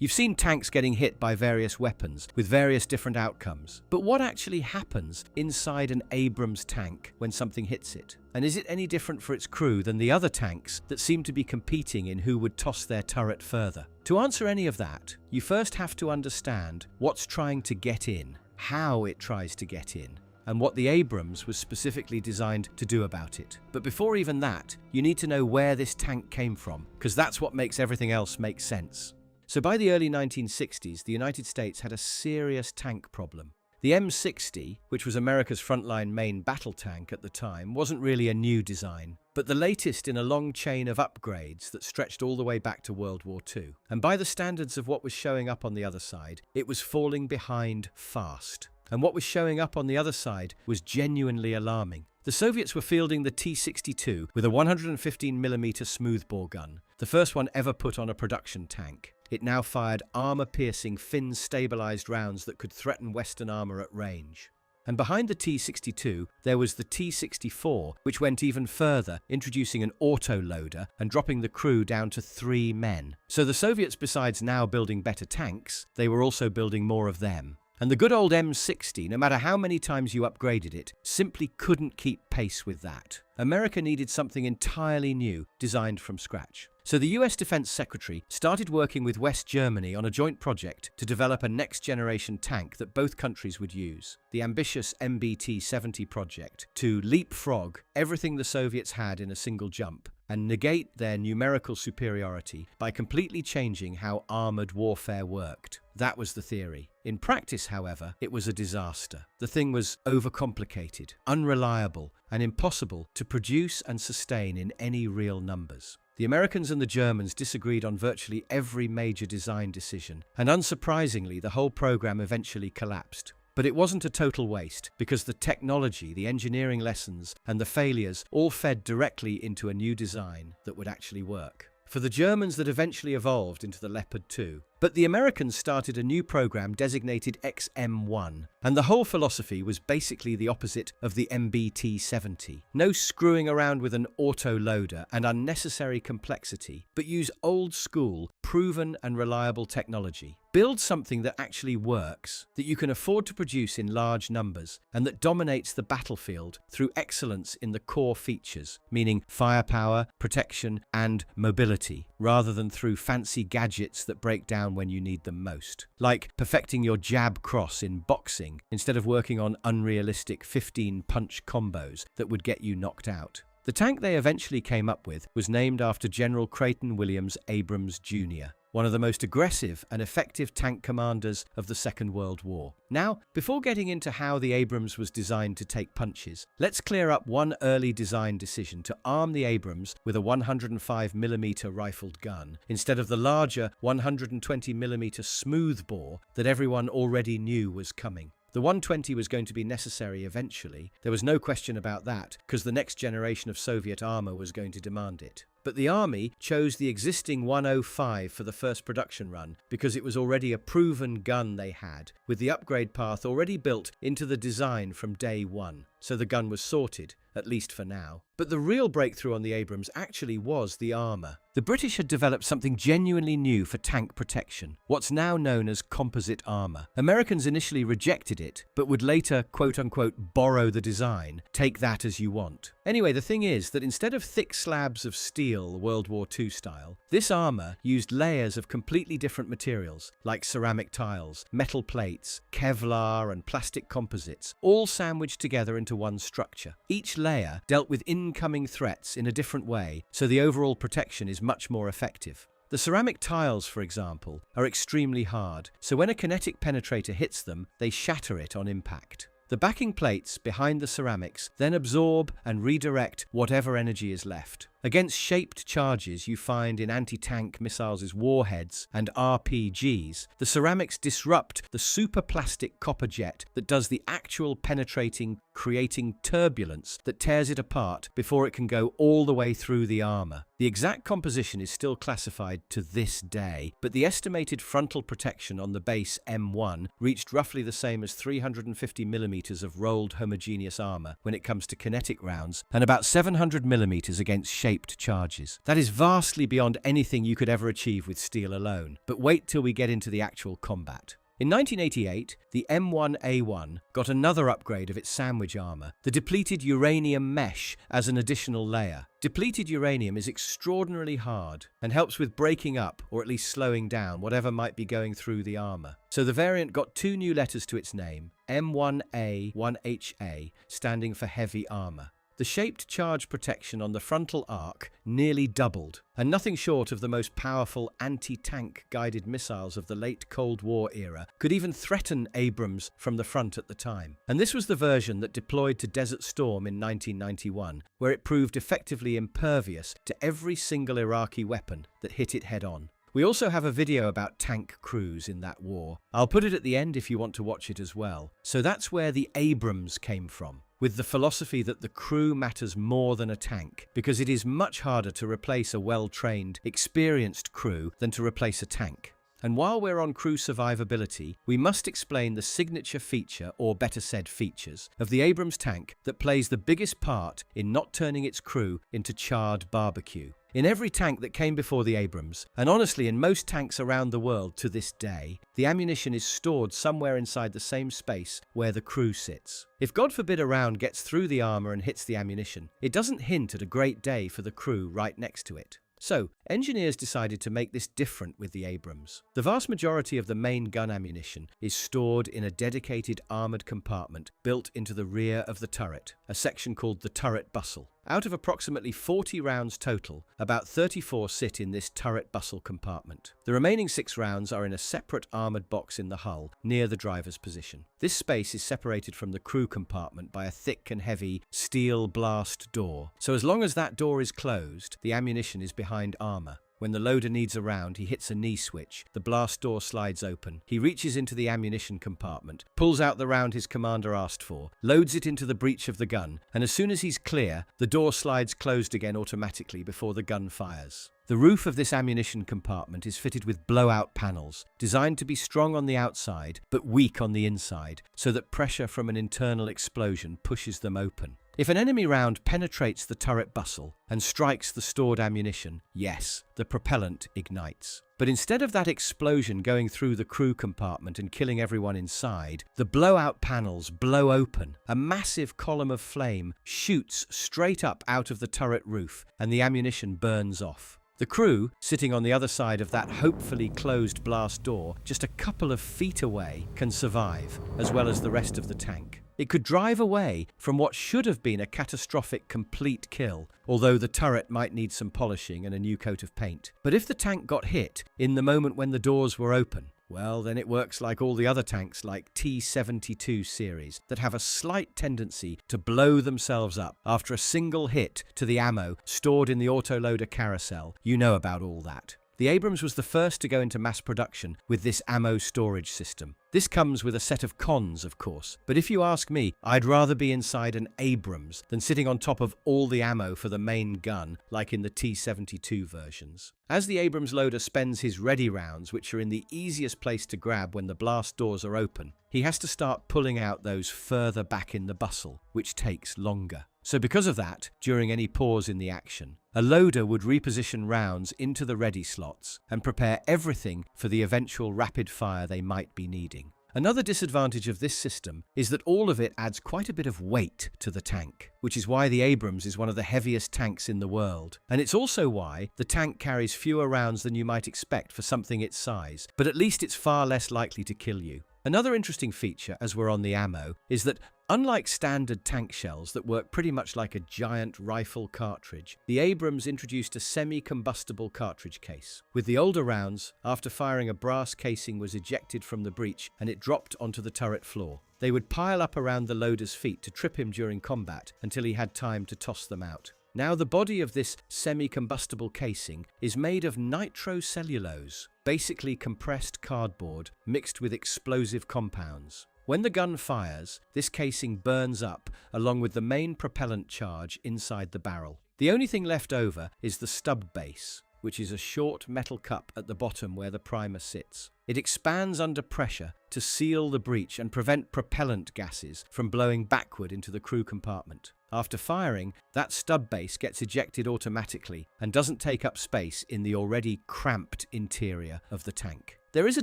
You've seen tanks getting hit by various weapons with various different outcomes. But what actually happens inside an Abrams tank when something hits it? And is it any different for its crew than the other tanks that seem to be competing in who would toss their turret further? To answer any of that, you first have to understand what's trying to get in, how it tries to get in, and what the Abrams was specifically designed to do about it. But before even that, you need to know where this tank came from, because that's what makes everything else make sense. So by the early 1960s, the United States had a serious tank problem. The M60, which was America's frontline main battle tank at the time, wasn't really a new design, but the latest in a long chain of upgrades that stretched all the way back to World War II. And by the standards of what was showing up on the other side, it was falling behind fast. And what was showing up on the other side was genuinely alarming. The Soviets were fielding the T-62 with a 115mm smoothbore gun, the first one ever put on a production tank. It now fired armor-piercing, fin-stabilized rounds that could threaten Western armor at range. And behind the T-62, there was the T-64, which went even further, introducing an autoloader and dropping the crew down to 3 men. So the Soviets, besides now building better tanks, they were also building more of them. And the good old M60, no matter how many times you upgraded it, simply couldn't keep pace with that. America needed something entirely new, designed from scratch. So the US Defense Secretary started working with West Germany on a joint project to develop a next-generation tank that both countries would use, the ambitious MBT-70 project, to leapfrog everything the Soviets had in a single jump and negate their numerical superiority by completely changing how armored warfare worked. That was the theory. In practice, however, it was a disaster. The thing was overcomplicated, unreliable, and impossible to produce and sustain in any real numbers. The Americans and the Germans disagreed on virtually every major design decision, and unsurprisingly, the whole program eventually collapsed. But it wasn't a total waste, because the technology, the engineering lessons, and the failures all fed directly into a new design that would actually work. For the Germans, that eventually evolved into the Leopard 2. But the Americans started a new program designated XM1, and the whole philosophy was basically the opposite of the MBT-70. No screwing around with an autoloader and unnecessary complexity, but use old-school, proven and reliable technology. Build something that actually works, that you can afford to produce in large numbers, and that dominates the battlefield through excellence in the core features, meaning firepower, protection, and mobility, rather than through fancy gadgets that break down when you need them most. Like perfecting your jab cross in boxing instead of working on unrealistic 15-punch combos that would get you knocked out. The tank they eventually came up with was named after General Creighton Williams Abrams Jr., one of the most aggressive and effective tank commanders of the Second World War. Now, before getting into how the Abrams was designed to take punches, let's clear up one early design decision to arm the Abrams with a 105mm rifled gun instead of the larger 120mm smoothbore that everyone already knew was coming. The 120 was going to be necessary eventually. There was no question about that, because the next generation of Soviet armor was going to demand it. But the Army chose the existing 105 for the first production run because it was already a proven gun they had, with the upgrade path already built into the design from day one. So the gun was sorted, at least for now. But the real breakthrough on the Abrams actually was the armor. The British had developed something genuinely new for tank protection, what's now known as composite armor. Americans initially rejected it, but would later, quote-unquote, borrow the design, take that as you want. Anyway, the thing is that instead of thick slabs of steel, World War II style, this armor used layers of completely different materials, like ceramic tiles, metal plates, Kevlar, and plastic composites, all sandwiched together into one structure. Each layer dealt with incoming threats in a different way, so the overall protection is much more effective. The ceramic tiles, for example, are extremely hard, so when a kinetic penetrator hits them, they shatter it on impact. The backing plates behind the ceramics then absorb and redirect whatever energy is left. Against shaped charges you find in anti-tank missiles' warheads and RPGs, the ceramics disrupt the superplastic copper jet that does the actual penetrating, creating turbulence that tears it apart before it can go all the way through the armor. The exact composition is still classified to this day, but the estimated frontal protection on the base M1 reached roughly the same as 350mm of rolled homogeneous armor when it comes to kinetic rounds, and about 700mm against shaped charges. That is vastly beyond anything you could ever achieve with steel alone. But wait till we get into the actual combat. In 1988, the M1A1 got another upgrade of its sandwich armor, the depleted uranium mesh, as an additional layer. Depleted uranium is extraordinarily hard and helps with breaking up, or at least slowing down, whatever might be going through the armor. So the variant got 2 new letters to its name, M1A, 1HA, standing for heavy armor. The shaped charge protection on the frontal arc nearly doubled, and nothing short of the most powerful anti-tank guided missiles of the late Cold War era could even threaten Abrams from the front at the time. And this was the version that deployed to Desert Storm in 1991, where it proved effectively impervious to every single Iraqi weapon that hit it head-on. We also have a video about tank crews in that war. I'll put it at the end if you want to watch it as well. So that's where the Abrams came from, with the philosophy that the crew matters more than a tank, because it is much harder to replace a well-trained, experienced crew than to replace a tank. And while we're on crew survivability, we must explain the signature feature, or better said features, of the Abrams tank that plays the biggest part in not turning its crew into charred barbecue. In every tank that came before the Abrams, and honestly in most tanks around the world to this day, the ammunition is stored somewhere inside the same space where the crew sits. If God forbid a round gets through the armor and hits the ammunition, it doesn't hint at a great day for the crew right next to it. So, engineers decided to make this different with the Abrams. The vast majority of the main gun ammunition is stored in a dedicated armored compartment built into the rear of the turret, a section called the turret bustle. Out of approximately 40 rounds total, about 34 sit in this turret bustle compartment. The remaining 6 rounds are in a separate armored box in the hull, near the driver's position. This space is separated from the crew compartment by a thick and heavy steel blast door. So as long as that door is closed, the ammunition is behind armor. When the loader needs a round, he hits a knee switch, the blast door slides open, he reaches into the ammunition compartment, pulls out the round his commander asked for, loads it into the breech of the gun, and as soon as he's clear, the door slides closed again automatically before the gun fires. The roof of this ammunition compartment is fitted with blowout panels, designed to be strong on the outside, but weak on the inside, so that pressure from an internal explosion pushes them open. If an enemy round penetrates the turret bustle and strikes the stored ammunition, yes, the propellant ignites. But instead of that explosion going through the crew compartment and killing everyone inside, the blowout panels blow open. A massive column of flame shoots straight up out of the turret roof, and the ammunition burns off. The crew, sitting on the other side of that hopefully closed blast door, just a couple of feet away, can survive, as well as the rest of the tank. It could drive away from what should have been a catastrophic complete kill, although the turret might need some polishing and a new coat of paint. But if the tank got hit in the moment when the doors were open, well, then it works like all the other tanks like T-72 series that have a slight tendency to blow themselves up after a single hit to the ammo stored in the autoloader carousel. You know about all that. The Abrams was the first to go into mass production with this ammo storage system. This comes with a set of cons, of course, but if you ask me, I'd rather be inside an Abrams than sitting on top of all the ammo for the main gun, like in the T-72 versions. As the Abrams loader spends his ready rounds, which are in the easiest place to grab when the blast doors are open, he has to start pulling out those further back in the bustle, which takes longer. So because of that, during any pause in the action, a loader would reposition rounds into the ready slots and prepare everything for the eventual rapid fire they might be needing. Another disadvantage of this system is that all of it adds quite a bit of weight to the tank, which is why the Abrams is one of the heaviest tanks in the world. And it's also why the tank carries fewer rounds than you might expect for something its size, but at least it's far less likely to kill you. Another interesting feature, as we're on the ammo, is that unlike standard tank shells that work pretty much like a giant rifle cartridge, the Abrams introduced a semi-combustible cartridge case. With the older rounds, after firing, a brass casing was ejected from the breech and it dropped onto the turret floor. They would pile up around the loader's feet to trip him during combat until he had time to toss them out. Now, the body of this semi-combustible casing is made of nitrocellulose, basically compressed cardboard mixed with explosive compounds. When the gun fires, this casing burns up along with the main propellant charge inside the barrel. The only thing left over is the stub base, which is a short metal cup at the bottom where the primer sits. It expands under pressure to seal the breech and prevent propellant gases from blowing backward into the crew compartment. After firing, that stub base gets ejected automatically and doesn't take up space in the already cramped interior of the tank. There is a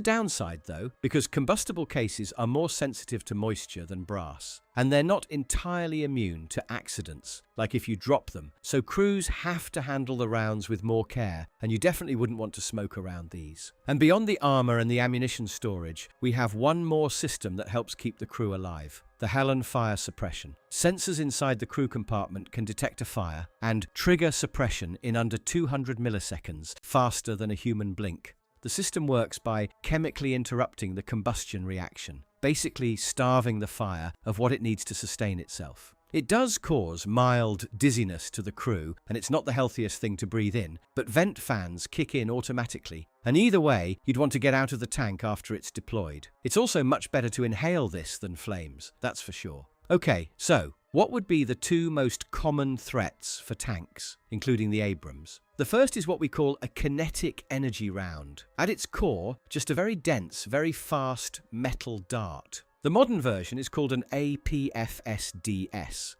downside, though, because combustible cases are more sensitive to moisture than brass, and they're not entirely immune to accidents, like if you drop them. So crews have to handle the rounds with more care, and you definitely wouldn't want to smoke around these. And beyond the armor and the ammunition storage, we have one more system that helps keep the crew alive: the Halon fire suppression. Sensors inside the crew compartment can detect a fire and trigger suppression in under 200 milliseconds, faster than a human blink. The system works by chemically interrupting the combustion reaction, basically starving the fire of what it needs to sustain itself. It does cause mild dizziness to the crew, and it's not the healthiest thing to breathe in, but vent fans kick in automatically, and either way, you'd want to get out of the tank after it's deployed. It's also much better to inhale this than flames, that's for sure. Okay, so what would be the two most common threats for tanks, including the Abrams? The first is what we call a kinetic energy round. At its core, just a very dense, very fast metal dart. The modern version is called an APFSDS,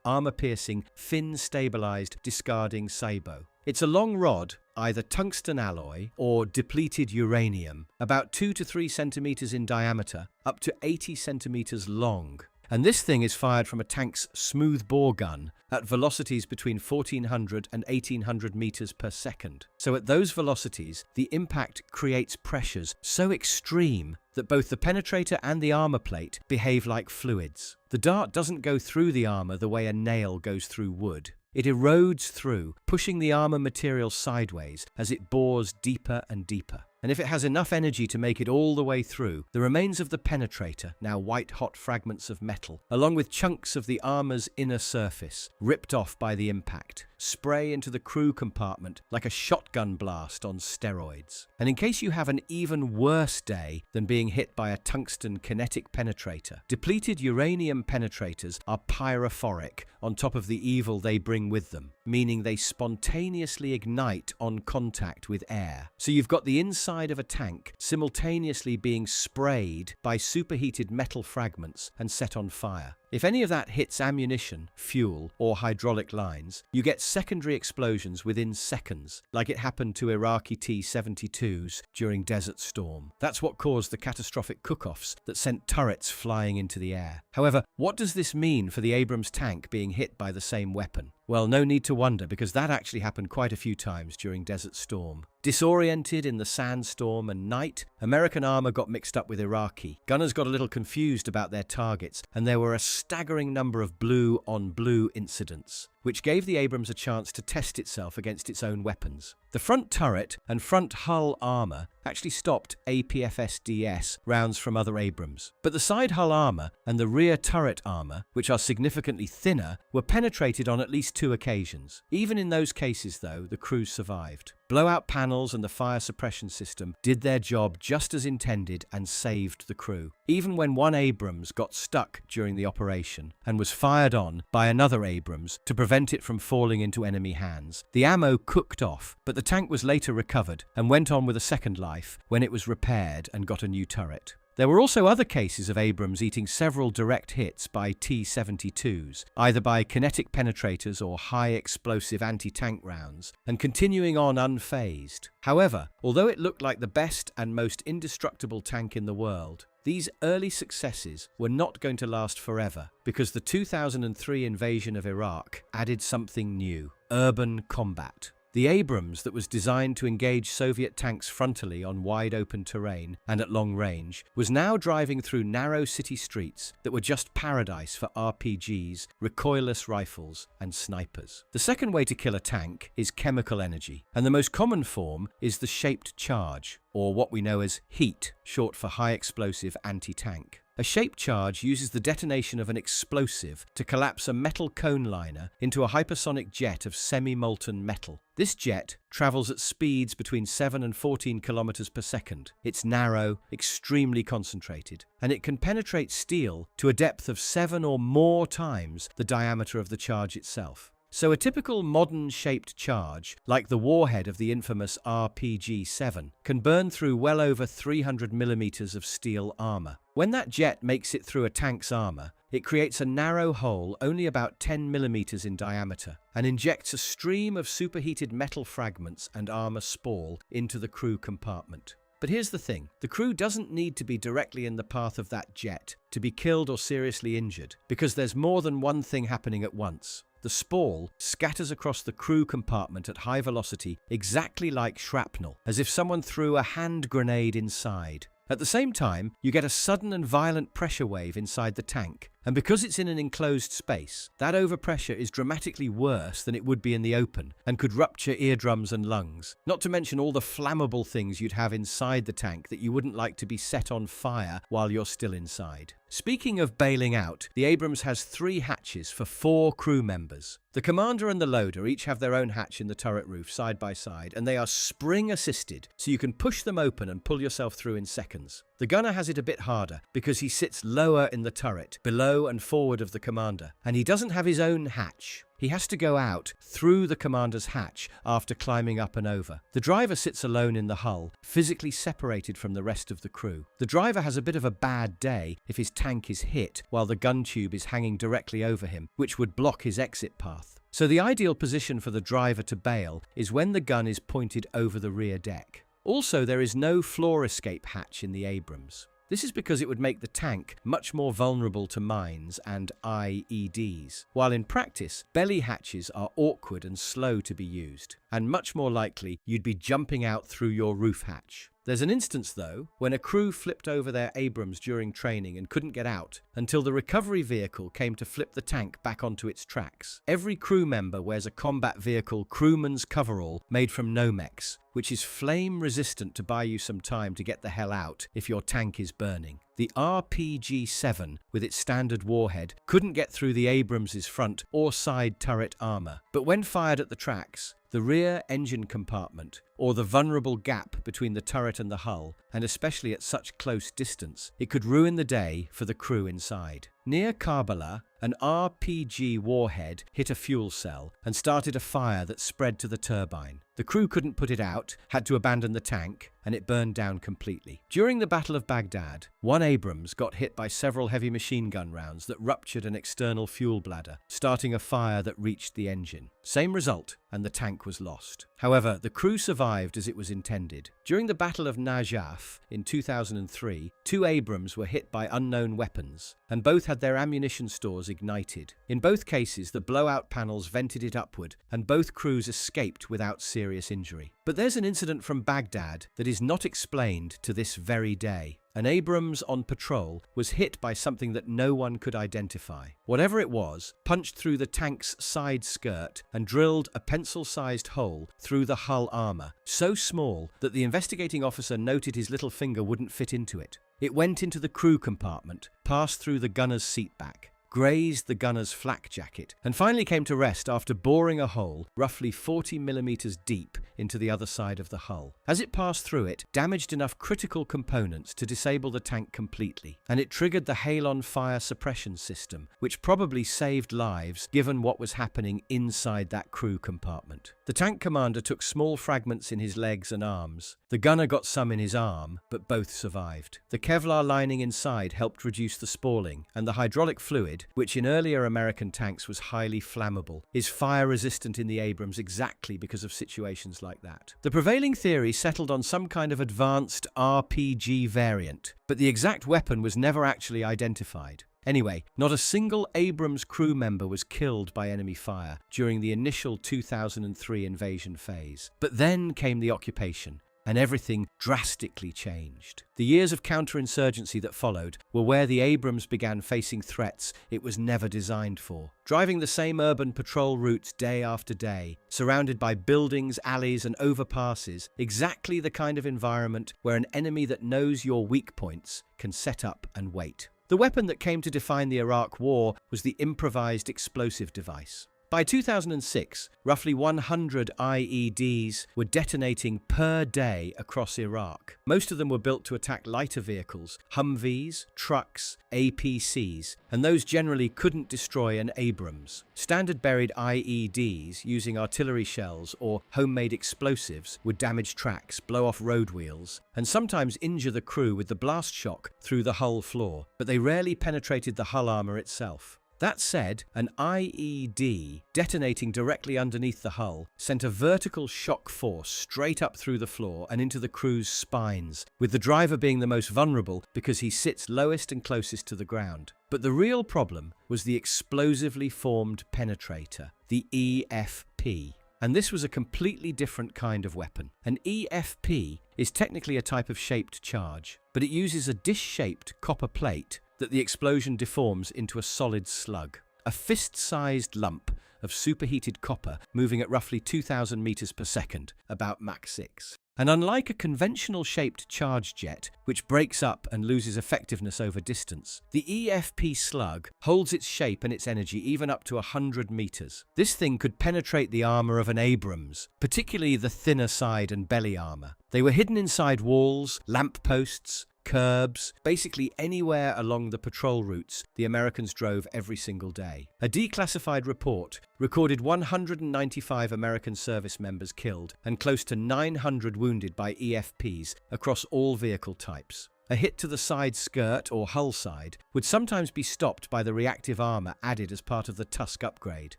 armor-piercing, fin-stabilized discarding sabot. It's a long rod, either tungsten alloy or depleted uranium, about 2 to 3 centimeters in diameter, up to 80 centimeters long. And this thing is fired from a tank's smoothbore gun at velocities between 1400 and 1800 meters per second. So at those velocities, the impact creates pressures so extreme that both the penetrator and the armor plate behave like fluids. The dart doesn't go through the armor the way a nail goes through wood. It erodes through, pushing the armor material sideways as it bores deeper and deeper. And if it has enough energy to make it all the way through, the remains of the penetrator, now white-hot fragments of metal, along with chunks of the armor's inner surface, ripped off by the impact, spray into the crew compartment like a shotgun blast on steroids. And in case you have an even worse day than being hit by a tungsten kinetic penetrator, depleted uranium penetrators are pyrophoric on top of the evil they bring with them, meaning they spontaneously ignite on contact with air. So you've got the inside of a tank simultaneously being sprayed by superheated metal fragments and set on fire. If any of that hits ammunition, fuel, or hydraulic lines, you get secondary explosions within seconds, like it happened to Iraqi T-72s during Desert Storm. That's what caused the catastrophic cook-offs that sent turrets flying into the air. However, what does this mean for the Abrams tank being hit by the same weapon? Well, no need to wonder, because that actually happened quite a few times during Desert Storm. Disoriented in the sandstorm and night, American armor got mixed up with Iraqi. Gunners got a little confused about their targets, and there were a staggering number of blue-on-blue incidents, which gave the Abrams a chance to test itself against its own weapons. The front turret and front hull armor actually stopped APFSDS rounds from other Abrams. But the side hull armor and the rear turret armor, which are significantly thinner, were penetrated on at least 2 occasions. Even in those cases, though, the crews survived. Blowout panels and the fire suppression system did their job just as intended and saved the crew. Even when one Abrams got stuck during the operation and was fired on by another Abrams to prevent it from falling into enemy hands, the ammo cooked off, but the tank was later recovered and went on with a second life when it was repaired and got a new turret. There were also other cases of Abrams eating several direct hits by T-72s, either by kinetic penetrators or high-explosive anti-tank rounds, and continuing on unfazed. However, although it looked like the best and most indestructible tank in the world, these early successes were not going to last forever, because the 2003 invasion of Iraq added something new: urban combat. The Abrams that was designed to engage Soviet tanks frontally on wide-open terrain and at long range was now driving through narrow city streets that were just paradise for RPGs, recoilless rifles, and snipers. The second way to kill a tank is chemical energy, and the most common form is the shaped charge, or what we know as heat, short for high-explosive anti-tank. A shaped charge uses the detonation of an explosive to collapse a metal cone liner into a hypersonic jet of semi-molten metal. This jet travels at speeds between 7 and 14 kilometers per second. It's narrow, extremely concentrated, and it can penetrate steel to a depth of 7 or more times the diameter of the charge itself. So a typical modern shaped charge, like the warhead of the infamous RPG-7, can burn through well over 300 millimeters of steel armor. When that jet makes it through a tank's armor, It creates a narrow hole only about 10 millimeters in diameter and injects a stream of superheated metal fragments and armor spall into the crew compartment. But here's the thing, the crew doesn't need to be directly in the path of that jet to be killed or seriously injured, because there's more than one thing happening at once. The spall scatters across the crew compartment at high velocity, exactly like shrapnel, as if someone threw a hand grenade inside. At the same time, you get a sudden and violent pressure wave inside the tank, and because it's in an enclosed space, that overpressure is dramatically worse than it would be in the open and could rupture eardrums and lungs, not to mention all the flammable things you'd have inside the tank that you wouldn't like to be set on fire while you're still inside. Speaking of bailing out, the Abrams has 3 hatches for 4 crew members. The commander and the loader each have their own hatch in the turret roof side by side, and they are spring-assisted, so you can push them open and pull yourself through in seconds. The gunner has it a bit harder because he sits lower in the turret, below and forward of the commander, and he doesn't have his own hatch. He has to go out through the commander's hatch after climbing up and over. The driver sits alone in the hull, physically separated from the rest of the crew. The driver has a bit of a bad day if his tank is hit while the gun tube is hanging directly over him, which would block his exit path. So the ideal position for the driver to bail is when the gun is pointed over the rear deck. Also, there is no floor escape hatch in the Abrams. This is because it would make the tank much more vulnerable to mines and IEDs, while in practice, belly hatches are awkward and slow to be used, and much more likely you'd be jumping out through your roof hatch. There's an instance, though, when a crew flipped over their Abrams during training and couldn't get out until the recovery vehicle came to flip the tank back onto its tracks. Every crew member wears a combat vehicle crewman's coverall made from Nomex, which is flame-resistant to buy you some time to get the hell out if your tank is burning. The RPG-7, with its standard warhead, couldn't get through the Abrams' front or side turret armor, but when fired at the tracks, the rear engine compartment, or the vulnerable gap between the turret and the hull, and especially at such close distance, it could ruin the day for the crew inside. Near Karbala, an RPG warhead hit a fuel cell and started a fire that spread to the turbine. The crew couldn't put it out, had to abandon the tank, and it burned down completely. During the Battle of Baghdad, one Abrams got hit by several heavy machine gun rounds that ruptured an external fuel bladder, starting a fire that reached the engine. Same result, and the tank was lost. However, the crew survived as it was intended. During the Battle of Najaf in 2003, 2 Abrams were hit by unknown weapons, and both had their ammunition stores ignited. In both cases, the blowout panels vented it upward, and both crews escaped without serious injury. But there's an incident from Baghdad that is not explained to this very day. An Abrams on patrol was hit by something that no one could identify. Whatever it was, punched through the tank's side skirt and drilled a pencil-sized hole through the hull armor, so small that the investigating officer noted his little finger wouldn't fit into it. It went into the crew compartment, passed through the gunner's seatback, grazed the gunner's flak jacket, and finally came to rest after boring a hole roughly 40 millimeters deep into the other side of the hull. As it passed through it, damaged enough critical components to disable the tank completely, and it triggered the halon fire suppression system, which probably saved lives given what was happening inside that crew compartment. The tank commander took small fragments in his legs and arms. The gunner got some in his arm, but both survived. The Kevlar lining inside helped reduce the spalling, and the hydraulic fluid, which in earlier American tanks was highly flammable, is fire-resistant in the Abrams exactly because of situations like that. The prevailing theory settled on some kind of advanced RPG variant, but the exact weapon was never actually identified. Anyway, not a single Abrams crew member was killed by enemy fire during the initial 2003 invasion phase. But then came the occupation, and everything drastically changed. The years of counterinsurgency that followed were where the Abrams began facing threats it was never designed for. Driving the same urban patrol routes day after day, surrounded by buildings, alleys, and overpasses, exactly the kind of environment where an enemy that knows your weak points can set up and wait. The weapon that came to define the Iraq War was the improvised explosive device. By 2006, roughly 100 IEDs were detonating per day across Iraq. Most of them were built to attack lighter vehicles, Humvees, trucks, APCs, and those generally couldn't destroy an Abrams. Standard buried IEDs using artillery shells or homemade explosives would damage tracks, blow off road wheels, and sometimes injure the crew with the blast shock through the hull floor, but they rarely penetrated the hull armor itself. That said, an IED detonating directly underneath the hull sent a vertical shock force straight up through the floor and into the crew's spines, with the driver being the most vulnerable because he sits lowest and closest to the ground. But the real problem was the explosively formed penetrator, the EFP. And this was a completely different kind of weapon. An EFP is technically a type of shaped charge, but it uses a dish-shaped copper plate that the explosion deforms into a solid slug, a fist-sized lump of superheated copper moving at roughly 2,000 meters per second, about Mach 6. And unlike a conventional shaped charge jet, which breaks up and loses effectiveness over distance, the EFP slug holds its shape and its energy even up to 100 meters. This thing could penetrate the armor of an Abrams, particularly the thinner side and belly armor. They were hidden inside walls, lampposts, curbs, basically anywhere along the patrol routes the Americans drove every single day. A declassified report recorded 195 American service members killed and close to 900 wounded by EFPs across all vehicle types. A hit to the side skirt or hull side would sometimes be stopped by the reactive armor added as part of the Tusk upgrade.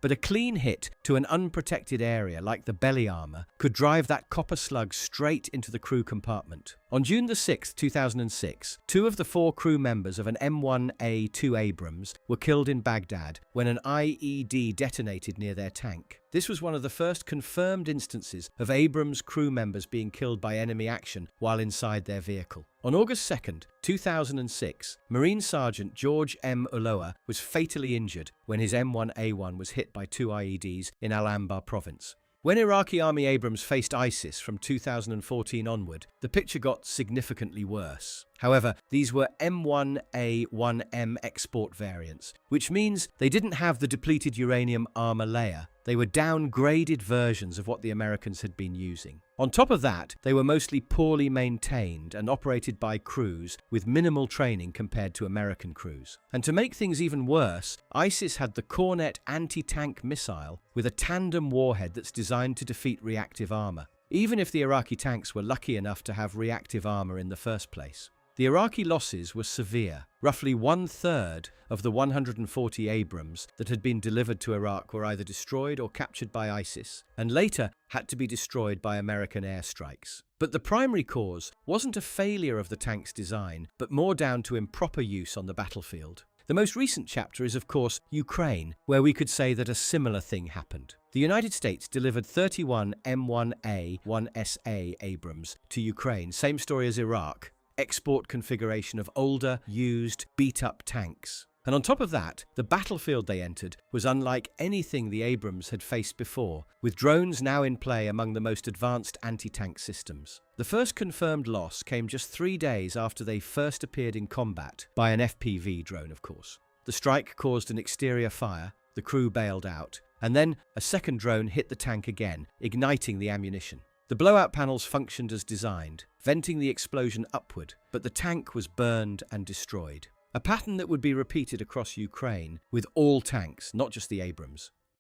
But a clean hit to an unprotected area like the belly armor could drive that copper slug straight into the crew compartment. On June 6, 2006, 2 of the 4 crew members of an M1A2 Abrams were killed in Baghdad when an IED detonated near their tank. This was one of the first confirmed instances of Abrams crew members being killed by enemy action while inside their vehicle. On August 2, 2006, Marine Sergeant George M. Ulloa was fatally injured when his M1A1 was hit by 2 IEDs in Al-Anbar province. When Iraqi Army Abrams faced ISIS from 2014 onward, the picture got significantly worse. However, these were M1A1M export variants, which means they didn't have the depleted uranium armor layer. They were downgraded versions of what the Americans had been using. On top of that, they were mostly poorly maintained and operated by crews with minimal training compared to American crews. And to make things even worse, ISIS had the Cornet anti-tank missile with a tandem warhead that's designed to defeat reactive armor, even if the Iraqi tanks were lucky enough to have reactive armor in the first place. The Iraqi losses were severe. Roughly 1/3 of the 140 Abrams that had been delivered to Iraq were either destroyed or captured by ISIS, and later had to be destroyed by American airstrikes. But the primary cause wasn't a failure of the tank's design, but more down to improper use on the battlefield. The most recent chapter is, of course, Ukraine, where we could say that a similar thing happened. The United States delivered 31 M1A1SA Abrams to Ukraine, same story as Iraq. Export configuration of older, used, beat-up tanks. And on top of that, the battlefield they entered was unlike anything the Abrams had faced before, with drones now in play among the most advanced anti-tank systems. The first confirmed loss came just 3 days after they first appeared in combat, by an FPV drone, of course. The strike caused an exterior fire, the crew bailed out, and then a second drone hit the tank again, igniting the ammunition. The blowout panels functioned as designed, venting the explosion upward, but the tank was burned and destroyed. A pattern that would be repeated across Ukraine with all tanks, not just the Abrams.